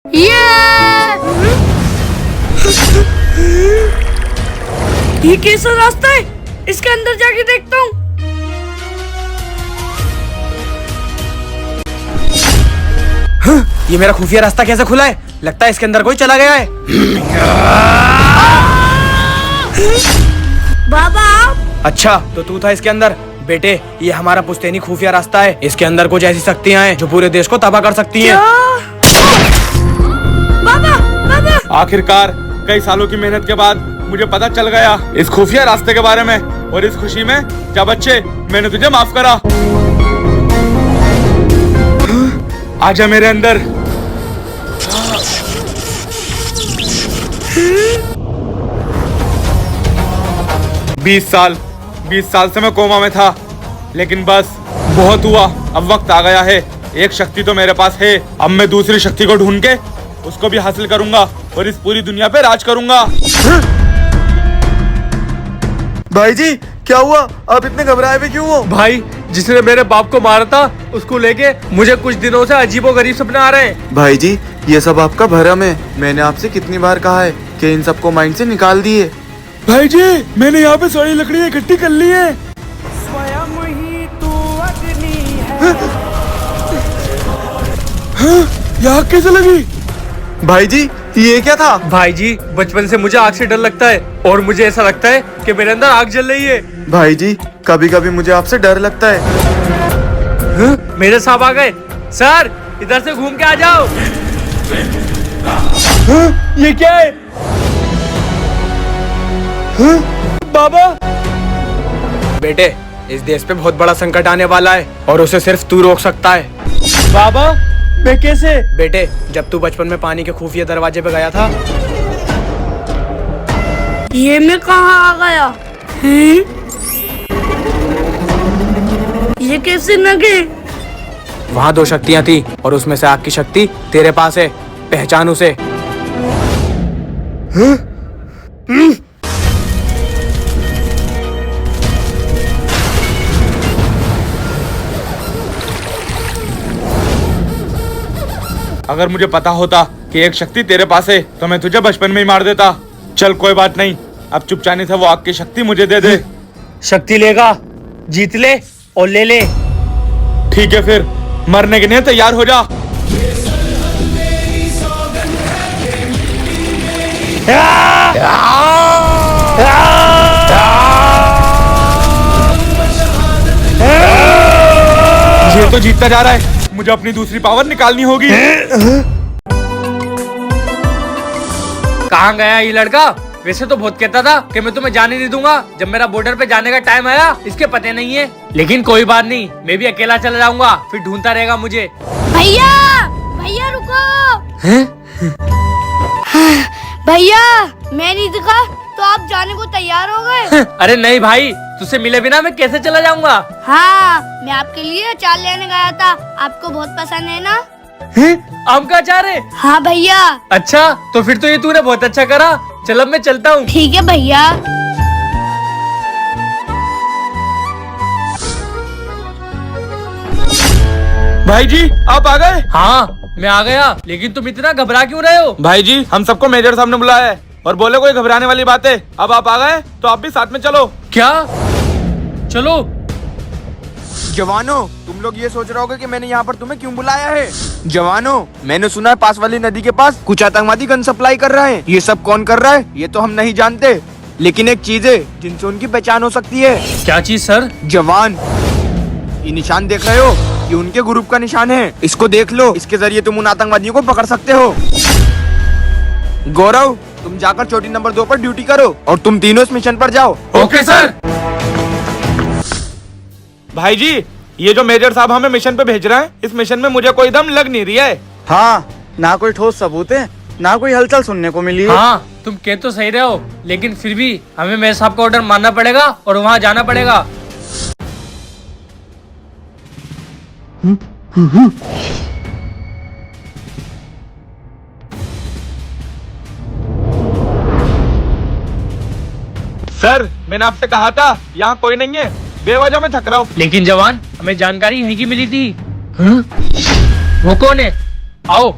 ये कैसा रास्ता है? इसके अंदर जाके देखता हूँ। ये मेरा खुफिया रास्ता कैसे खुला है? लगता है इसके अंदर कोई चला गया है। बाबा अच्छा तो तू था इसके अंदर। बेटे ये हमारा पुश्तैनी खुफिया रास्ता है। इसके अंदर कुछ ऐसी शक्तियाँ हैं जो पूरे देश को तबाह कर सकती हैं। बाबा बाबा आखिरकार कई सालों की मेहनत के बाद मुझे पता चल गया इस खुफिया रास्ते के बारे में, और इस खुशी में क्या बच्चे मैंने तुझे माफ करा। आजा मेरे अंदर। बीस साल से मैं कोमा में था, लेकिन बस बहुत हुआ। अब वक्त आ गया है। एक शक्ति तो मेरे पास है, अब मैं दूसरी शक्ति को ढूंढ के उसको भी हासिल करूंगा और इस पूरी दुनिया पे राज करूंगा। भाई जी क्या हुआ? आप इतने घबराए हुए क्यों हो? भाई जिसने मेरे बाप को मारा था उसको लेके मुझे कुछ दिनों से अजीबोगरीब सपने आ रहे हैं। भाई जी ये सब आपका भरम है। मैंने आपसे कितनी बार कहा है कि इन सबको माइंड से निकाल दिए। भाई जी मैंने यहाँ पे सारी लकड़ियाँ इकट्ठी कर ली है। यहाँ कैसे लगी? भाई जी ये क्या था? भाई जी बचपन से मुझे आग से डर लगता है और मुझे ऐसा लगता है कि मेरे अंदर आग जल रही है। भाई जी कभी कभी मुझे आपसे डर लगता है। मेरे साहब आ गए। सर इधर से घूम के आ जाओ। ये क्या है? बाबा बेटे इस देश पे बहुत बड़ा संकट आने वाला है और उसे सिर्फ तू रोक सकता है। बाबा मैं कैसे? बेटे जब तू बचपन में पानी के खुफिया दरवाजे पे गया था। ये मैं कहाँ आ गया? ये कैसे लगे? वहाँ दो शक्तियाँ थी और उसमें से आग की शक्ति तेरे पास है। पहचान उसे। अगर मुझे पता होता कि एक शक्ति तेरे पास है तो मैं तुझे बचपन में ही मार देता। चल कोई बात नहीं, अब चुपचाने से वो आग की शक्ति मुझे दे दे। शक्ति लेगा, जीत ले और ले ले। ठीक है फिर मरने के लिए तैयार हो जा। ये तो जीतता जा रहा है, मुझे अपनी दूसरी पावर निकालनी होगी। कहाँ गया ये लड़का? वैसे तो बहुत कहता था कि मैं तुम्हें जाने नहीं दूंगा। जब मेरा बॉर्डर पे जाने का टाइम आया इसके पते नहीं है। लेकिन कोई बात नहीं, मैं भी अकेला चला जाऊंगा, फिर ढूंढता रहेगा मुझे। भैया भैया रुको। भैया मैं नहीं दिखा तो आप जाने को तैयार हो गए? अरे नहीं भाई, तुझसे मिले बिना मैं कैसे चला जाऊंगा? हाँ मैं आपके लिए अचार लेने गया था, आपको बहुत पसंद है ना? आम का अचार है? हाँ भैया। अच्छा तो फिर तो ये तूने बहुत अच्छा करा। चल अब मैं चलता हूँ। ठीक है भैया। भाई जी आप आ गए? हाँ मैं आ गया, लेकिन तुम इतना घबरा क्यों रहे हो? भाई जी हम सबको मेजर साहब ने बुलाया है और बोले कोई घबराने वाली बात है। अब आप आ गए तो आप भी साथ में चलो। क्या? चलो। जवानों तुम लोग ये सोच रहे होगे कि मैंने यहाँ पर तुम्हें क्यों बुलाया है। जवानों मैंने सुना है पास वाली नदी के पास कुछ आतंकवादी गन सप्लाई कर रहे हैं। ये सब कौन कर रहा है ये तो हम नहीं जानते, लेकिन एक चीज है जिनसे उनकी पहचान हो सकती है। क्या चीज सर? जवान ये निशान देख रहे हो, ये उनके ग्रुप का निशान है। इसको देख लो, इसके जरिए तुम उन आतंकवादियों को पकड़ सकते हो। गौरव तुम जाकर चोटी नंबर 2 पर ड्यूटी करो और तुम तीनों इस मिशन पर जाओ। Okay sir. भाई जी ये जो मेजर साहब हमें मिशन पे भेज रहे हैं, इस मिशन में मुझे कोई दम लग नहीं रही है। हाँ ना कोई ठोस सबूत है, ना कोई हलचल सुनने को मिली है। हाँ तुम कह तो सही रहे हो, लेकिन फिर भी हमें मेरे साहब का ऑर्डर मानना पड़ेगा और वहाँ जाना पड़ेगा। सर मैंने आपसे कहा था यहाँ कोई नहीं है, बेवजह मैं थक रहा हूँ। लेकिन जवान हमें जानकारी यहीं की मिली थी। वो कौन है? आओ।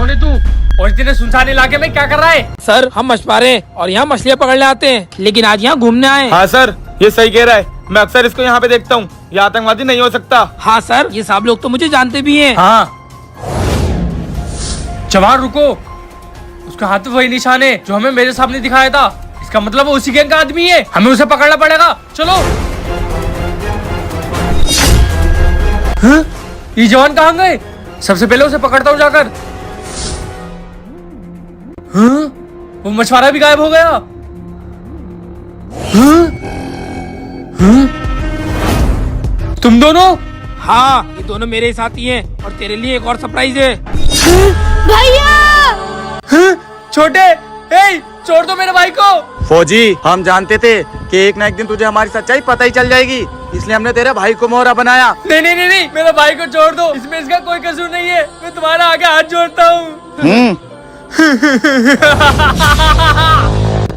कौन है तू और इतने सुनसान इलाके में क्या कर रहा है? सर हम मछुआरे और यहाँ मछलियाँ पकड़ने आते हैं, लेकिन आज यहाँ घूमने आए। हाँ सर, ये सही कह रहा है। मैं अक्सर इसको यहाँ पे देखता हूँ। ये आतंकवादी नहीं हो सकता। हाँ सर, ये सब लोग तो मुझे जानते भी हैं। हाँ जवान रुको, उसके हाथ में वही निशान है जो हमें मेरे सामने दिखाया था। इसका मतलब वो उसी गैंग का आदमी है, हमें उसे पकड़ना पड़ेगा। चलो। हाँ? ये जवान कहाँ गए? सबसे पहले उसे पकड़ता हूँ जाकर। हाँ? वो मछुआरा भी गायब हो गया। हाँ? हाँ? तुम दोनों? हाँ, ये दोनों मेरे ही साथी हैं और तेरे लिए एक और सरप्राइज है। भैया हाँ? छोटे, ए, छोड़ दो मेरे भाई को। फौजी, हम जानते थे कि एक ना एक दिन तुझे हमारी सच्चाई पता ही चल जाएगी, इसलिए हमने तेरे भाई को मोहरा बनाया। नहीं नहीं नहीं नहीं, मेरे भाई को छोड़ दो, इसमें इसका कोई कसूर नहीं है। मैं तुम्हारा आगे हाथ जोड़ता हूँ।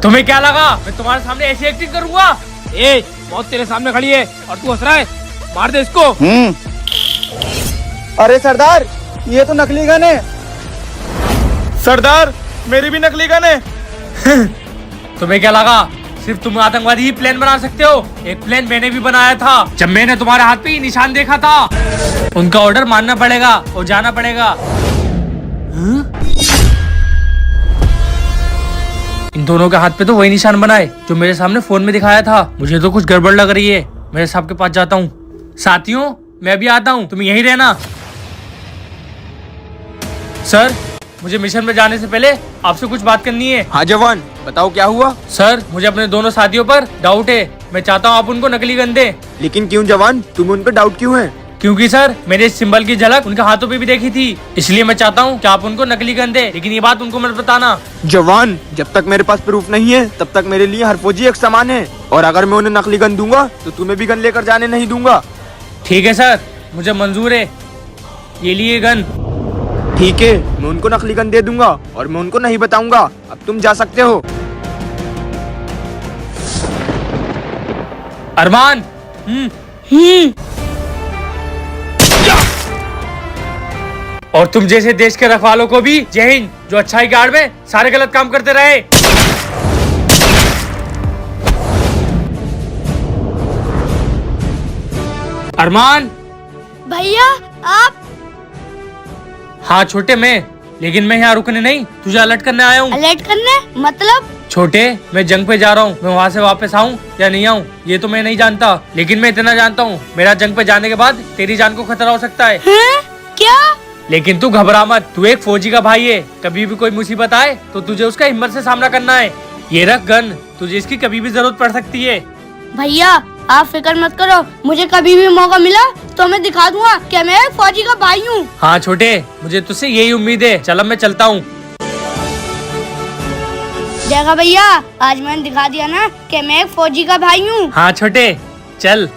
तुम्हें क्या लगा मैं तुम्हारे सामने ऐसी एक्टिंग करूंगा? ए, मौत तेरे सामने खड़ी है और तू हंस रहा है। मार दे इसको। अरे सरदार, ये तो नकली गन है। सरदार, मेरी भी नकली गन है। तुम्हें क्या लगा सिर्फ तुम आतंकवादी ही प्लान बना सकते हो? एक प्लान मैंने भी बनाया था जब मैंने तुम्हारे हाथ पे ही निशान देखा था। उनका ऑर्डर मानना पड़ेगा और जाना पड़ेगा। इन दोनों के हाथ पे तो वही निशान बनाए जो मेरे सामने फोन में दिखाया था। मुझे तो कुछ गड़बड़ लग रही है। मेरे साहब के पास जाता हूँ। साथियों, मैं भी आता हूँ, तुम यहीं रहना। सर, मुझे मिशन में जाने से पहले आपसे कुछ बात करनी है। हाँ जवान, बताओ क्या हुआ। सर, मुझे अपने दोनों साथियों पर डाउट है। मैं चाहता हूँ आप उनको नकली गन दें। लेकिन क्यों जवान, तुम्हें उन पर डाउट क्यों है? क्योंकि सर, मैंने इस सिंबल की झलक उनके हाथों पे भी देखी थी, इसलिए मैं चाहता हूँ कि आप उनको नकली गन दें। लेकिन ये बात उनको मत बताना। जवान, जब तक मेरे पास प्रूफ नहीं है तब तक मेरे लिए हर फौजी एक समान है, और अगर मैं उन्हें नकली गन दूंगा तो तुम्हें भी गन लेकर जाने नहीं दूंगा। ठीक है सर, मुझे मंजूर है। ये लिए गन। ठीक है, मैं उनको नकली गन दे दूंगा और मैं उनको नहीं बताऊंगा। अब तुम जा सकते हो। अरमान। और तुम जैसे देश के रखवालों को भी जय हिंद, जो अच्छाई की आड़ में सारे गलत काम करते रहे। अरमान। भैया आप हाँ छोटे, लेकिन मैं यहाँ रुकने नहीं, तुझे अलर्ट करने आया हूँ। अलर्ट करने मतलब? छोटे, मैं जंग पे जा रहा हूँ। मैं वहाँ से वापस आऊँ या नहीं आऊँ ये तो मैं नहीं जानता, लेकिन मैं इतना जानता हूँ, मेरा जंग पे जाने के बाद तेरी जान को खतरा हो सकता है। हैं? क्या? लेकिन तू घबरा मत, तू एक फौजी का भाई है। कभी भी कोई मुसीबत आए तो तुझे उसका हिम्मत से सामना करना है। ये रख गन, तुझे इसकी कभी भी जरूरत पड़ सकती है। भैया आप फिक्र मत करो, मुझे कभी भी मौका मिला तो मैं दिखा दूंगा कि मैं एक फौजी का भाई हूँ। हाँ छोटे, मुझे तुझसे यही उम्मीद है। चल अब मैं चलता हूँ। देखा भैया, आज मैंने दिखा दिया ना कि मैं एक फौजी का भाई हूँ। हाँ छोटे, चल।